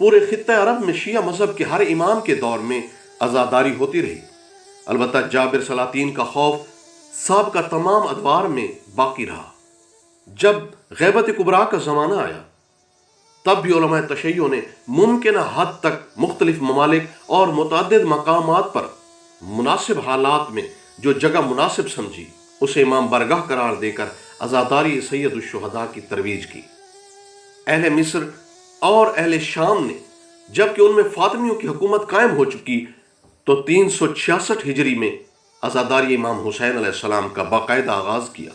پورے خطہ عرب میں شیعہ مذہب کے ہر امام کے دور میں عزاداری ہوتی رہی۔ البتہ جابر سلاطین کا خوف سابقہ تمام ادوار میں باقی رہا۔ جب غیبت کبریٰ کا زمانہ آیا تب بھی علماء تشیع نے ممکنہ حد تک مختلف ممالک اور متعدد مقامات پر مناسب حالات میں جو جگہ مناسب سمجھی اسے امام برگاہ قرار دے کر عزاداری سید الشہداء کی ترویج کی۔ اہل مصر اور اہل شام نے جبکہ ان میں فاطمیوں کی حکومت قائم ہو چکی تو 366 ہجری میں عزاداری امام حسین علیہ السلام کا باقاعدہ آغاز کیا۔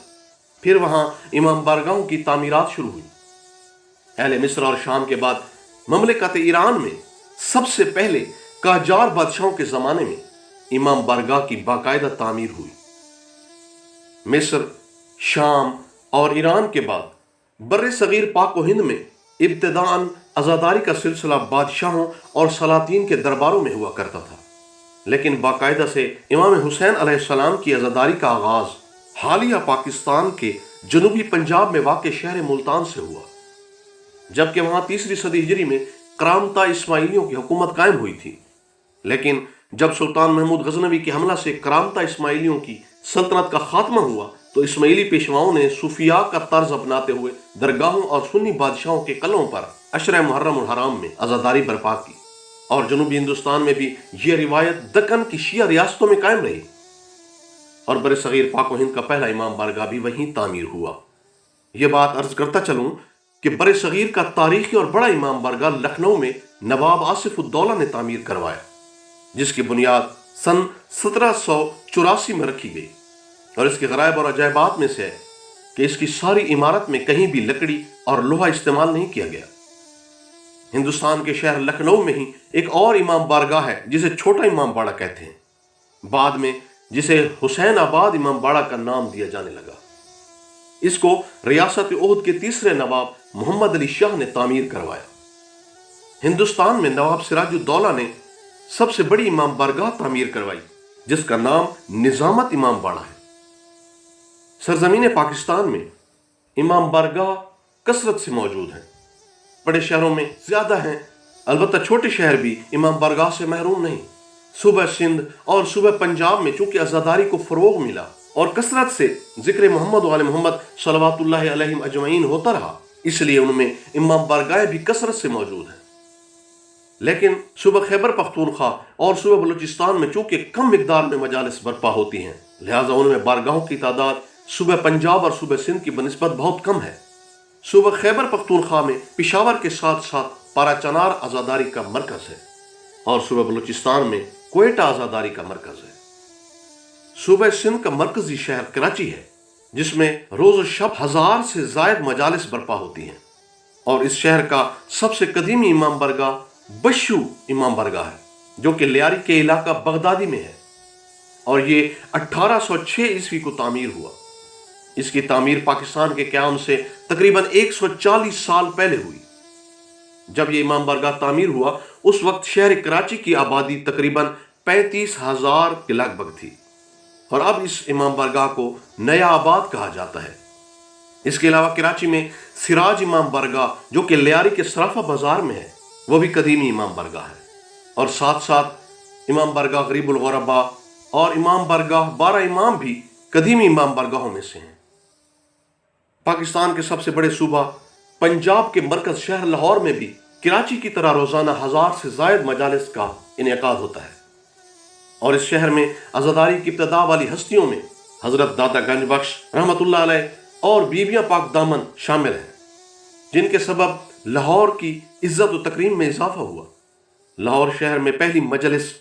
پھر وہاں امام بارگاہوں کی تعمیرات شروع ہوئی۔ اہل مصر اور شام کے بعد مملکت ایران میں سب سے پہلے قاجار بادشاہوں کے زمانے میں امام بارگاہ کی باقاعدہ تعمیر ہوئی۔ مصر، شام اور ایران کے بعد بر صغیر پاک و ہند میں ابتداءً عزاداری کا سلسلہ بادشاہوں اور سلاطین کے درباروں میں ہوا کرتا تھا، لیکن باقاعدہ سے امام حسین علیہ السلام کی عزاداری کا آغاز حالیہ پاکستان کے جنوبی پنجاب میں واقع شہر ملتان سے ہوا، جبکہ وہاں 3 صدی ہجری میں کرامتہ اسماعیلیوں کی حکومت قائم ہوئی تھی۔ لیکن جب سلطان محمود غزنوی کے حملہ سے کرامتہ اسماعیلیوں کی سلطنت کا خاتمہ ہوا تو اسماعیلی پیشواؤں نے صوفیاء کا طرز اپناتے ہوئے درگاہوں اور سنی بادشاہوں کے قلعوں پر عشرہ محرم الحرام میں عزاداری برپا کی، اور جنوبی ہندوستان میں بھی یہ روایت دکن کی شیعہ ریاستوں میں قائم رہی، اور بر صغیر پاک و ہند کا پہلا امام بارگاہ بھی وہیں تعمیر ہوا۔ یہ بات عرض کرتا چلوں کہ بر صغیر کا تاریخی اور بڑا امام بارگاہ لکھنؤ میں نواب آصف الدولہ نے تعمیر کروایا، جس کی بنیاد سن 1784 میں رکھی گئی، اور اس کے غرائب اور عجائبات میں سے ہے کہ اس کی ساری عمارت میں کہیں بھی لکڑی اور لوہا استعمال نہیں کیا گیا۔ ہندوستان کے شہر لکھنؤ میں ہی ایک اور امام بارگاہ ہے جسے چھوٹا امام باڑہ کہتے ہیں، بعد میں جسے حسین آباد امام باڑہ کا نام دیا جانے لگا۔ اس کو ریاست عہد کے تیسرے نواب محمد علی شاہ نے تعمیر کروایا۔ ہندوستان میں نواب سراج الدولہ نے سب سے بڑی امام بارگاہ تعمیر کروائی جس کا نام نظامت امام باڑہ ہے۔ سرزمین پاکستان میں امام بارگاہ کثرت سے موجود ہیں، بڑے شہروں میں زیادہ ہیں، البتہ چھوٹے شہر بھی امام بارگاہ سے محروم نہیں۔ صوبہ سندھ اور صوبہ پنجاب میں چونکہ عزاداری کو فروغ ملا اور کثرت سے ذکر محمد و آل محمد صلوات اللہ علیہم اجمعین ہوتا رہا، اس لیے ان میں امام بارگاہ بھی کثرت سے موجود ہیں۔ لیکن صوبہ خیبر پختونخوا اور صوبہ بلوچستان میں چونکہ کم مقدار میں مجالس برپا ہوتی ہیں، لہٰذا ان میں بارگاہوں کی تعداد صوبہ پنجاب اور صوبہ سندھ کی بنسبت بہت کم ہے۔ صوبہ خیبر پختونخوا میں پشاور کے ساتھ ساتھ پارا چنار عزاداری کا مرکز ہے، اور صوبہ بلوچستان میں کوئٹہ عزاداری کا مرکز ہے۔ صوبہ سندھ کا مرکزی شہر کراچی ہے، جس میں روز و شب 1000 سے زائد مجالس برپا ہوتی ہیں، اور اس شہر کا سب سے قدیمی امام بارگاہ بشو امام بارگاہ ہے، جو کہ لیاری کے علاقہ بغدادی میں ہے، اور یہ 1806 عیسوی کو تعمیر ہوا۔ اس کی تعمیر پاکستان کے قیام سے تقریباً 140 سال پہلے ہوئی۔ جب یہ امام بارگاہ تعمیر ہوا اس وقت شہر کراچی کی آبادی تقریباً 35,000 کے لگ بھگ تھی، اور اب اس امام بارگاہ کو نیا آباد کہا جاتا ہے۔ اس کے علاوہ کراچی میں سراج امام بارگاہ جو کہ لیاری کے صرافہ بازار میں ہے وہ بھی قدیمی امام بارگاہ ہے، اور ساتھ ساتھ امام بارگاہ غریب الغرباء اور امام بارگاہ 12 امام بھی قدیمی امام بارگاہوں میں سے ہیں۔ پاکستان کے سب سے بڑے صوبہ پنجاب کے مرکز شہر لاہور میں بھی کراچی کی طرح روزانہ 1000 سے زائد مجالس کا انعقاد ہوتا ہے، اور اس شہر میں عزاداری کی ابتدا والی ہستیوں میں حضرت دادا گنج بخش رحمۃ اللہ علیہ اور بیبیاں پاک دامن شامل ہیں، جن کے سبب لاہور کی عزت و تکریم میں اضافہ ہوا۔ لاہور شہر میں پہلی مجلس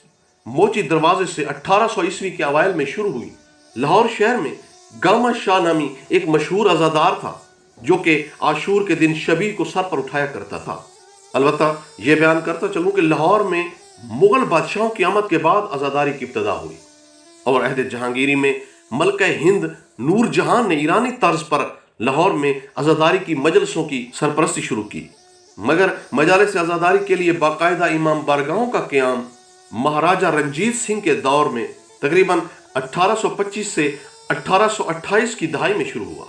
موچی دروازے سے 1800 عیسوی کے اوائل میں شروع ہوئی۔ لاہور شہر میں گاما شاہ نامی ایک مشہور عزادار تھا جو کہ عاشور کے دن شبیہ کو سر پر اٹھایا کرتا تھا۔ البتہ یہ بیان کرتا چلوں کہ لاہور میں مغل بادشاہوں کی آمد کے بعد عزاداری کی ابتدا ہوئی، اور عہد جہانگیری میں ملکہ ہند نور جہاں نے ایرانی طرز پر لاہور میں عزاداری کی مجلسوں کی سرپرستی شروع کی، مگر مجالس عزاداری کے لیے باقاعدہ امام بارگاہوں کا قیام مہاراجہ رنجیت سنگھ کے دور میں تقریباً 1825 سے 1828 کی دہائی میں شروع ہوا۔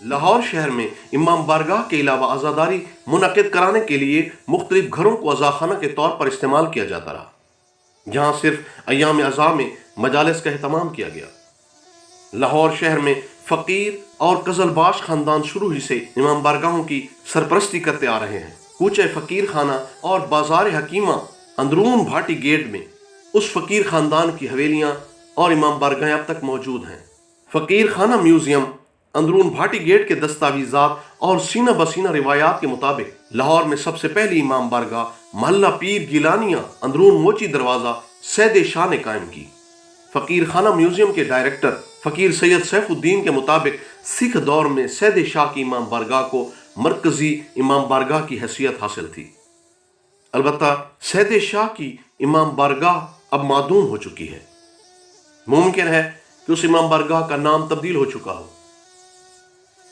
لاہور شہر میں امام بارگاہ کے علاوہ عزاداری منعقد کرانے کے لیے مختلف گھروں کو عزاخانہ کے طور پر استعمال کیا جاتا رہا، جہاں صرف ایام عزا میں مجالس کا اہتمام کیا گیا۔ لاہور شہر میں فقیر اور قزل باش خاندان شروع ہی سے امام بارگاہوں کی سرپرستی کرتے آ رہے ہیں۔ کوچہ فقیر خانہ اور بازار حکیمہ اندرون بھاٹی گیٹ میں اس فقیر خاندان کی حویلیاں اور امام بارگاہیں اب تک موجود ہیں۔ فقیر خانہ میوزیم اندرون بھاٹی گیٹ کے دستاویزات اور سینہ بسینہ روایات کے مطابق لاہور میں سب سے پہلی امام بارگاہ محلہ پیر گیلانیہ اندرون موچی دروازہ سید شاہ نے قائم کی۔ فقیر خانہ میوزیم کے ڈائریکٹر فقیر سید سیف الدین کے مطابق سکھ دور میں سید شاہ کی امام بارگاہ کو مرکزی امام بارگاہ کی حیثیت حاصل تھی۔ البتہ سید شاہ کی امام بارگاہ اب معدوم ہو چکی ہے۔ ممکن ہے کہ اس امام بارگاہ کا نام تبدیل ہو چکا ہو۔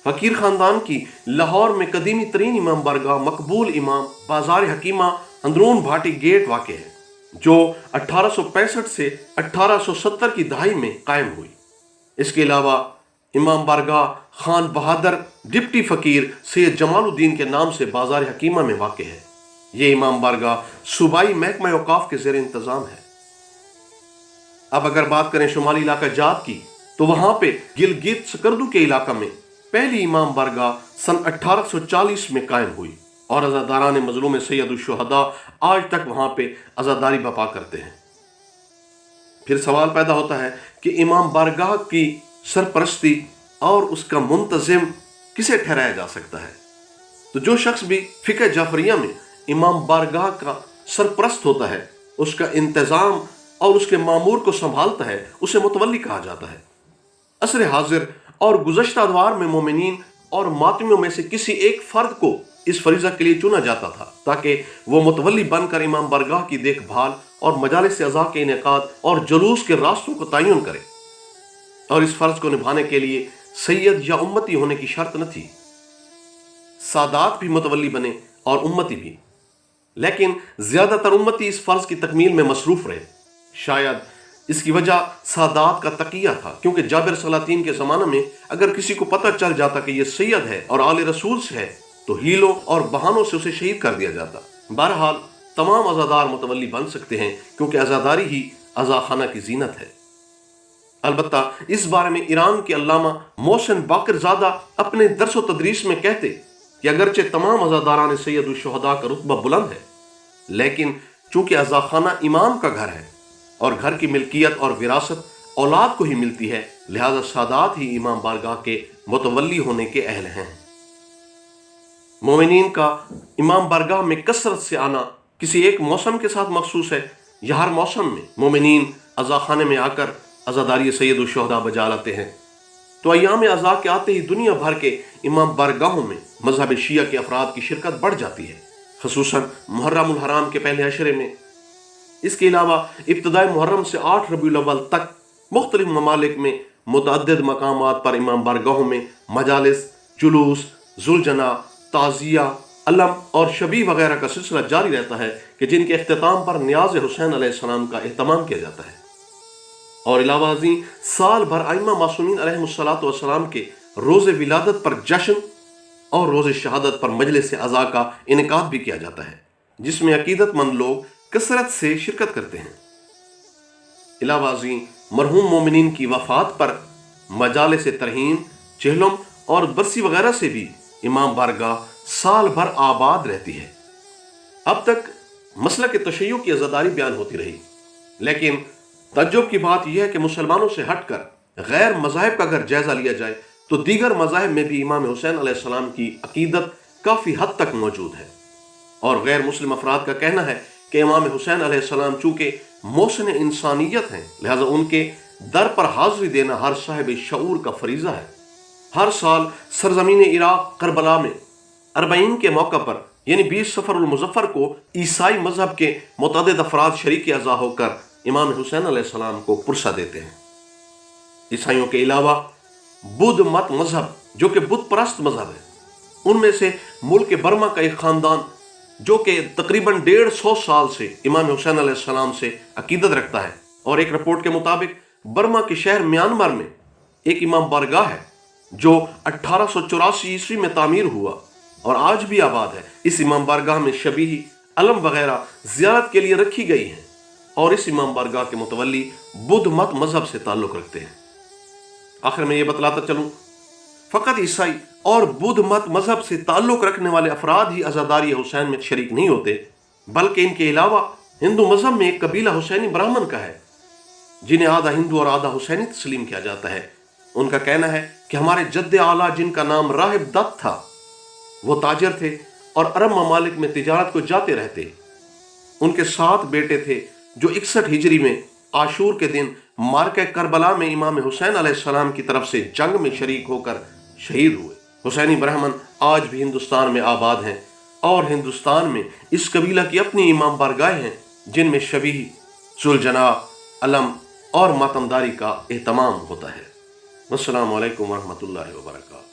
فقیر خاندان کی لاہور میں قدیمی ترین امام بارگاہ مقبول امام بازار حکیمہ اندرون بھاٹی گیٹ واقع ہے، جو 1865 سے 1870 کی دہائی میں قائم ہوئی۔ اس کے علاوہ امام بارگاہ خان بہادر ڈپٹی فقیر سید جمال الدین کے نام سے بازار حکیمہ میں واقع ہے۔ یہ امام بارگاہ صوبائی محکمہ اوقاف کے زیر انتظام ہے۔ اب اگر بات کریں شمالی علاقہ جات کی، تو وہاں پہ گلگت سکردو کے علاقہ میں پہلی امام بارگاہ سن 1840 میں قائم ہوئی، اور عزاداران مظلوم سید الشہداء آج تک وہاں پہ عزاداری بپا کرتے ہیں۔ پھر سوال پیدا ہوتا ہے کہ امام بارگاہ کی سرپرستی اور اس کا منتظم کسے ٹھہرایا جا سکتا ہے؟ تو جو شخص بھی فقہ جعفریہ میں امام بارگاہ کا سرپرست ہوتا ہے، اس کا انتظام اور اس کے مامور کو سنبھالتا ہے، اسے متولی کہا جاتا ہے۔ عصر حاضر اور گزشتہ ادوار میں مومنین اور ماتمیوں میں سے کسی ایک فرد کو اس فریضہ کے لیے چنا جاتا تھا، تاکہ وہ متولی بن کر امام بارگاہ کی دیکھ بھال اور مجالس عزا کے انعقاد اور جلوس کے راستوں کو تعین کرے۔ اور اس فرض کو نبھانے کے لیے سید یا امتی ہونے کی شرط نہ تھی۔ سادات بھی متولی بنے اور امتی بھی، لیکن زیادہ تر امتی اس فرض کی تکمیل میں مصروف رہے۔ شاید اس کی وجہ سادات کا تقیہ تھا، کیونکہ جابر سلاطین کے زمانہ میں اگر کسی کو پتہ چل جاتا کہ یہ سید ہے اور آل رسول سے ہے، تو ہیلوں اور بہانوں سے اسے شہید کر دیا جاتا۔ بہرحال تمام عزادار متولی بن سکتے ہیں، کیونکہ عزاداری ہی عزاخانہ کی زینت ہے۔ البتہ اس بارے میں ایران کے علامہ محسن باقر زادہ اپنے درس و تدریس میں کہتے کہ اگرچہ تمام عزاداران سید الشہداء کا رتبہ بلند ہے، لیکن چونکہ عزاخانہ امام کا گھر ہے اور گھر کی ملکیت اور وراثت اولاد کو ہی ملتی ہے، لہذا سادات ہی امام بارگاہ کے متولی ہونے کے اہل ہیں۔ مومنین کا امام بارگاہ میں کثرت سے آنا کسی ایک موسم کے ساتھ مخصوص ہے، یا ہر موسم میں مومنین عزاخانے میں آ کر عزاداری سید الشہداء بجا لاتے ہیں، تو ایام عزا کے آتے ہی دنیا بھر کے امام بارگاہوں میں مذہب شیعہ کے افراد کی شرکت بڑھ جاتی ہے، خصوصاً محرم الحرام کے پہلے عشرے میں۔ اس کے علاوہ ابتدائی محرم سے 8 ربیع الاول تک مختلف ممالک میں متعدد مقامات پر امام بارگاہوں میں مجالس، جلوس، ذوالجناح، تعزیہ، علم اور شبیہ وغیرہ کا سلسلہ جاری رہتا ہے، کہ جن کے اختتام پر نیاز حسین علیہ السلام کا اہتمام کیا جاتا ہے۔ اور علاوہ ازیں سال بھر ائمہ معصومین علیہم السلام کے روز ولادت پر جشن اور روز شہادت پر مجلس عزا کا انعقاد بھی کیا جاتا ہے، جس میں عقیدت مند لوگ کثرت سے شرکت کرتے ہیں۔ علاوہ ازیں مرحوم مومنین کی وفات پر مجالس ترہیم، چہلم اور برسی وغیرہ سے بھی امام بارگاہ سال بھر آباد رہتی ہے۔ اب تک مسلک تشیع کی عزاداری بیان ہوتی رہی، لیکن تعجب کی بات یہ ہے کہ مسلمانوں سے ہٹ کر غیر مذاہب کا اگر جائزہ لیا جائے تو دیگر مذاہب میں بھی امام حسین علیہ السلام کی عقیدت کافی حد تک موجود ہے، اور غیر مسلم افراد کا کہنا ہے کہ امام حسین علیہ السلام چونکہ محسن انسانیت ہیں، لہذا ان کے در پر حاضری دینا ہر صاحب شعور کا فریضہ ہے۔ ہر سال سرزمین عراق کربلا میں 40 کے موقع پر یعنی 20 صفر المظفر کو عیسائی مذہب کے متعدد افراد شریک اعضا ہو کر امام حسین علیہ السلام کو پرسہ دیتے ہیں۔ عیسائیوں کے علاوہ بدھ مت مذہب، جو کہ بت پرست مذہب ہے، ان میں سے ملک برما کا ایک خاندان جو کہ تقریباً 150 سال سے امام حسین علیہ السلام سے عقیدت رکھتا ہے، اور ایک رپورٹ کے مطابق برما کے شہر میانمار میں ایک امام بارگاہ ہے جو 1884 عیسوی میں تعمیر ہوا اور آج بھی آباد ہے۔ اس امام بارگاہ میں شبیہ علم وغیرہ زیارت کے لیے رکھی گئی ہیں، اور اس امام بارگاہ کے متولی بدھ مت مذہب سے تعلق رکھتے ہیں۔ آخر میں یہ بتلاتا چلوں، فقط عیسائی اور بدھ مت مذہب سے تعلق رکھنے والے افراد ہی عزاداری حسین میں شریک نہیں ہوتے، بلکہ ان کے علاوہ ہندو مذہب میں ایک قبیلہ حسینی برہمن کا ہے، جنہیں آدھا ہندو اور آدھا حسینی تسلیم کیا جاتا ہے۔ ان کا کہنا ہے کہ ہمارے جد اعلیٰ، جن کا نام راہب دت تھا، وہ تاجر تھے اور عرب ممالک میں تجارت کو جاتے رہتے۔ ان کے 7 بیٹے تھے جو 61 ہجری میں عاشور کے دن معرکہ کربلا میں امام حسین علیہ السلام کی طرف سے جنگ میں شریک ہو کر شہید ہوئے۔ حسینی برہمن آج بھی ہندوستان میں آباد ہیں، اور ہندوستان میں اس قبیلہ کی اپنی امام بارگاہیں ہیں، جن میں شبیہ، ذوالجناح، علم اور ماتمداری کا اہتمام ہوتا ہے۔ السلام علیکم ورحمۃ اللہ وبرکاتہ۔